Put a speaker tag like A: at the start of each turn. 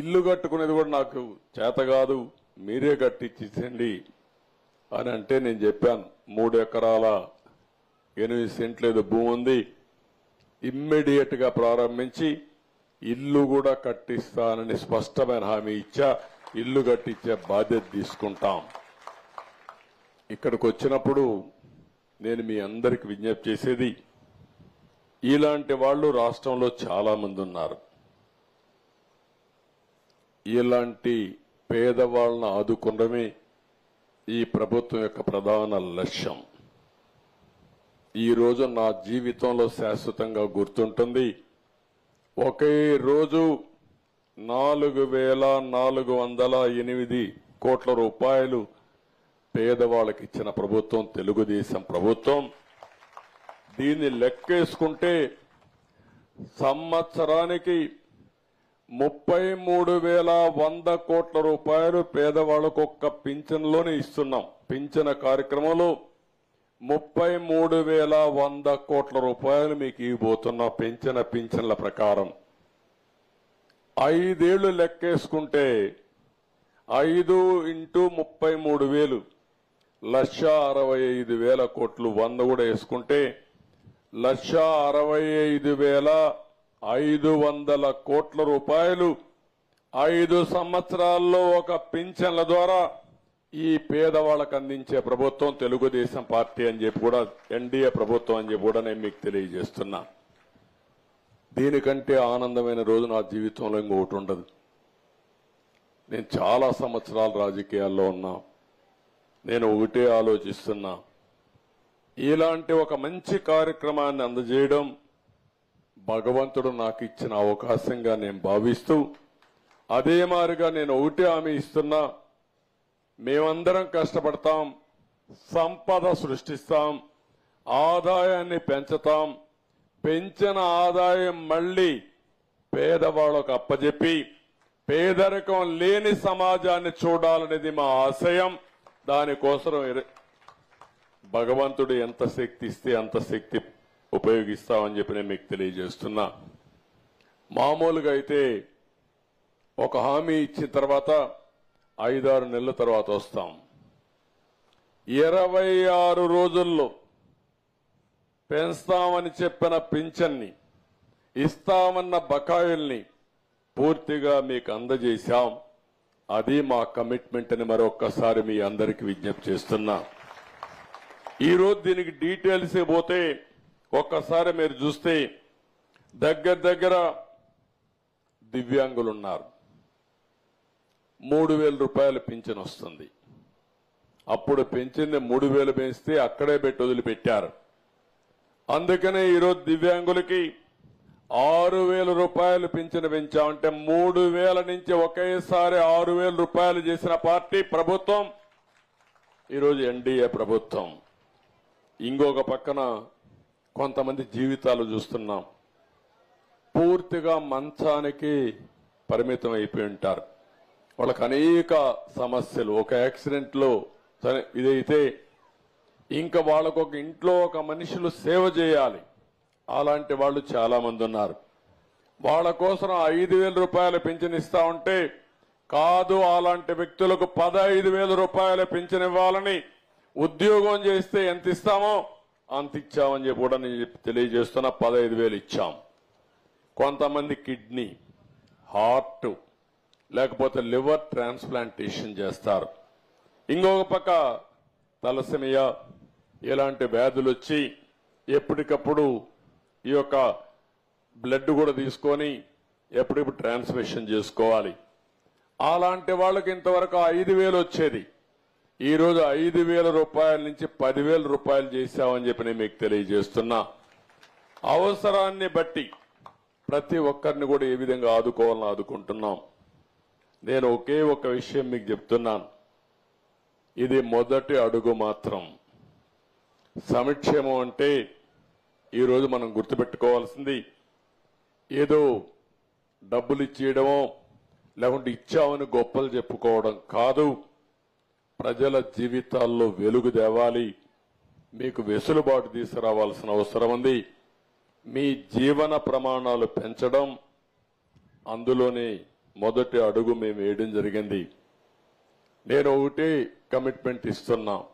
A: ఇల్లు కట్టుకునేది కూడా నాకు చేత కాదు, మీరే కట్టించండి అని అంటే నేను చెప్పాను 3 ఎకరాల 8 సెంట్లు ఏదో భూమి ఉంది, ఇమ్మీడియట్ గా ప్రారంభించి ఇల్లు కూడా కట్టిస్తానని స్పష్టమైన హామీ ఇచ్చా. ఇల్లు కట్టించే బాధ్యత తీసుకుంటాం. ఇక్కడికి వచ్చినప్పుడు నేను మీ అందరికి విజ్ఞప్తి చేసేది, ఇలాంటి వాళ్ళు రాష్ట్రంలో చాలా మంది ఉన్నారు. ఇలాంటి పేదవాళ్ళను ఆదుకోవడమే ఈ ప్రభుత్వం యొక్క ప్రధాన లక్ష్యం. ఈ రోజు నా జీవితంలో శాశ్వతంగా గుర్తుంటుంది. ఒకే రోజు 4,408 కోట్ల రూపాయలు పేదవాళ్ళకి ఇచ్చిన ప్రభుత్వం తెలుగుదేశం ప్రభుత్వం. దీన్ని లెక్కేసుకుంటే సంవత్సరానికి 33,100 కోట్ల రూపాయలు పేదవాళ్లకు ఒక్క పింఛన్లోనే ఇస్తున్నాం. పింఛన కార్యక్రమంలో 33,100 కోట్ల రూపాయలు మీకు ఇవ్వబోతున్న పింఛన్ల ప్రకారం 5 ఏళ్లు లెక్కేసుకుంటే 5 × 33,000 1,65,000 కోట్లు. 100 కూడా వేసుకుంటే 1,65,500 కోట్ల రూపాయలు 5 సంవత్సరాల్లో ఒక పింఛన్ల ద్వారా ఈ పేదవాళ్లకు అందించే ప్రభుత్వం తెలుగుదేశం పార్టీ అని చెప్పి కూడా, ఎన్డీఏ ప్రభుత్వం అని చెప్పి కూడా నేను మీకు తెలియజేస్తున్నా. దీనికంటే ఆనందమైన రోజు నా జీవితంలో ఇంకొకటి ఉండదు. నేను చాలా సంవత్సరాలు రాజకీయాల్లో ఉన్నా. నేను ఒకటే ఆలోచిస్తున్నా, ఇలాంటి ఒక మంచి కార్యక్రమాన్ని అందజేయడం భగవంతుడు నాకు ఇచ్చిన అవకాశంగా నేను భావిస్తూ, అదే మాదిరిగా నేను ఒకటే హామీ ఇస్తున్నా, మేమందరం కష్టపడతాం, సంపద సృష్టిస్తాం, ఆదాయాన్ని పెంచుతాం, పెంచిన ఆదాయం మళ్లీ పేదవాళ్లకు అప్పజెప్పి పేదరికం లేని సమాజాన్ని చూడాలనేది మా ఆశయం. దానికోసం భగవంతుడు ఎంత శక్తి ఇస్తే అంత శక్తి ఉపయోగిస్తామని చెప్పి నేను మీకు తెలియజేస్తున్నా. మామూలుగా అయితే ఒక హామీ ఇచ్చిన తర్వాత 5-6 నెలల తర్వాత వస్తాం. 26 రోజుల్లో పెంచుతామని చెప్పిన పింఛన్ని, ఇస్తామన్న బకాయిల్ని పూర్తిగా మీకు అందజేశాం. అది మా కమిట్మెంట్ అని మరొక్కసారి మీ అందరికీ విజ్ఞప్తి చేస్తున్నా. ఈరోజు దీనికి డీటెయిల్స్ పోతే ఒక్కసారి మీరు చూస్తే దగ్గర దివ్యాంగులున్నారు. 3,000 రూపాయలు పింఛన్ వస్తుంది. అప్పుడు పెంచింది 3,000 పెంచితే అక్కడే పెట్టి వదిలిపెట్టారు. అందుకనే ఈరోజు దివ్యాంగులకి 6,000 రూపాయలు పింఛను పెంచామంటే 3,000 నుంచి ఒకేసారి 6,000 రూపాయలు చేసిన పార్టీ ప్రభుత్వం ఈరోజు ఎన్డీఏ ప్రభుత్వం. ఇంకొక పక్కన కొంతమంది జీవితాలు చూస్తున్నాం, పూర్తిగా మంచానికి పరిమితం అయిపోయి ఉంటారు. వాళ్ళకి అనేక సమస్యలు. ఒక యాక్సిడెంట్ లో ఇదైతే ఇంకా వాళ్ళకు ఒక ఇంట్లో ఒక మనుషులు సేవ చేయాలి. అలాంటి వాళ్ళు చాలా మంది ఉన్నారు. వాళ్ళ కోసం 5,000 రూపాయలు పింఛన్ ఇస్తా ఉంటే కాదు, అలాంటి వ్యక్తులకు 15,000 రూపాయల పింఛన్ ఇవ్వాలని, ఉద్యోగం చేస్తే ఎంత ఇస్తామో అంత ఇచ్చామని చెప్పి కూడా నేను తెలియజేస్తున్నా. 15,000 ఇచ్చాం. కొంతమంది కిడ్నీ, హార్ట్ లేకపోతే లివర్ ట్రాన్స్ప్లాంటేషన్ చేస్తారు. ఇంకొక పక్క తలసేమియా ఇలాంటి వ్యాధులు వచ్చి ఎప్పటికప్పుడు ఈ యొక్క బ్లడ్ కూడా తీసుకొని ఎప్పుడిప్పుడు ట్రాన్స్మిషన్ చేసుకోవాలి. అలాంటి వాళ్ళకి ఇంతవరకు 5,000 వచ్చేది. ఈ రోజు 5,000 రూపాయల నుంచి 10,000 రూపాయలు చేశామని చెప్పి నేను మీకు తెలియజేస్తున్నా. అవసరాన్ని బట్టి ప్రతి ఒక్కరిని కూడా ఏ విధంగా ఆదుకోవాలని ఆదుకుంటున్నాం. నేను ఒకే ఒక విషయం మీకు చెప్తున్నాను, ఇది మొదటి అడుగు మాత్రం. సంక్షేమం అంటే ఈరోజు మనం గుర్తుపెట్టుకోవాల్సింది ఏదో డబ్బులు ఇచ్చేయడమో లేకుంటే ఇచ్చామని గొప్పలు చెప్పుకోవడం కాదు. ప్రజల జీవితాల్లో వెలుగు తేవాలి, మీకు వెసులుబాటు తీసుకురావాల్సిన అవసరం ఉంది. మీ జీవన ప్రమాణాలు పెంచడం, అందులోనే మొదటి అడుగు మేము వేయడం జరిగింది. నేను ఒకటే కమిట్మెంట్ ఇస్తున్నా,